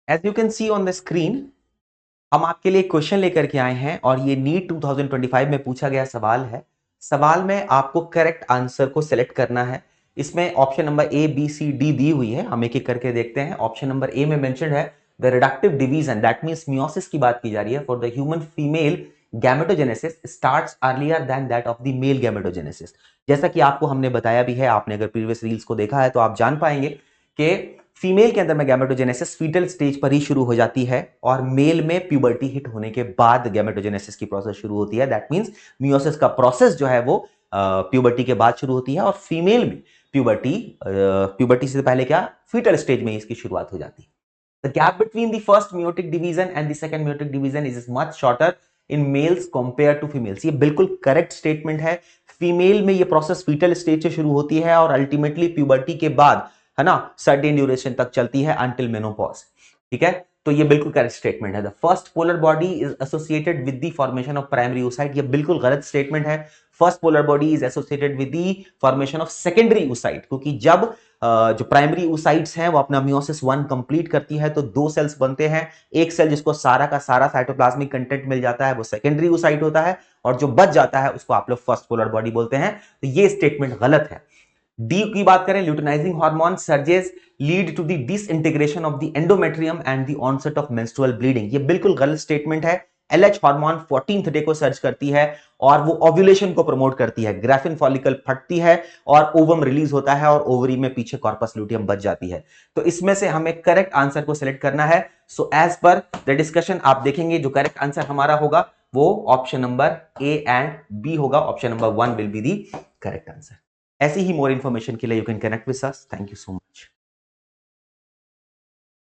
As you can see on the screen, हम आपके लिए क्वेश्चन लेकर के आए हैं और ये नीट 2025 में पूछा गया सवाल है। सवाल में आपको करेक्ट आंसर को सिलेक्ट करना है। इसमें option number A B C D दी हुई है, हम एक एक करके देखते हैं। ऑप्शन नंबर ए में मेंशन है the reductive division, that means meiosis की बात की जा रही है, for the human female gametogenesis starts earlier than that of the male gametogenesis. जैसा कि आपको हमने बताया भी है, आपने अगर प्रीवियस रील्स को देखा है तो आप जान पाएंगे कि फीमेल के अंदर में गैमेटोजेनेसिस फीटल स्टेज पर ही शुरू हो जाती है और मेल में प्यूबर्टी हिट होने के बाद गैमेटोजेनेसिस की प्रोसेस शुरू होती है। दैट मींस मियोसिस का प्रोसेस जो है वो प्यूबर्टी के बाद शुरू होती है और फीमेल में प्यूबर्टी से पहले क्या, फीटल स्टेज में इसकी शुरुआत हो जाती है। The gap between the first meiotic division and the second meiotic division is much shorter in males compared to females। ये बिल्कुल करेक्ट स्टेटमेंट है। फीमेल में ये प्रोसेस फीटल स्टेज से शुरू होती है और अल्टीमेटली प्यूबर्टी के बाद, है ना, सर्टेन ड्यूरेशन तक चलती है अंटिल मेनोपॉज। ठीक है, तो ये बिल्कुल करेक्ट स्टेटमेंट है। The first polar body is associated with the formation of primary oocyte। ये बिल्कुल गलत स्टेटमेंट है। First polar body is associated with the formation of secondary oocyte, क्योंकि जब जो प्राइमरी oocytes हैं वो अपना मियोसिस 1 कंप्लीट करती है तो दो सेल्स बनते हैं। एक सेल जिसको सारा का सारा साइटोप्लाज्मिक कंटेंट मिल जाता है वो सेकेंडरी oocyte होता है, और जो बच जाता है उसको आप लोग फर्स्ट पोलर बॉडी बोलते हैं। तो ये स्टेटमेंट गलत है। डी की बात करें, luteinizing hormone surges lead to the disintegration of the endometrium and the onset of menstrual bleeding. ये बिल्कुल गलत स्टेटमेंट है। एलएच हार्मोन 14th डे को सर्ज करती है और वो ओव्यूलेशन को प्रमोट करती है। ग्राफिन फॉलिकल फटती है और ओवम रिलीज होता है और ओवरी में पीछे कॉर्पस ल्यूटियम बच जाती है। तो इसमें से हमें करेक्ट आंसर को सिलेक्ट करना है। So as per the discussion आप देखेंगे जो करेक्ट आंसर हमारा होगा वो option number A and B होगा। Option number 1 will be the correct answer. ऐसी ही मोर इन्फॉर्मेशन के लिए you can connect with us. Thank you so much.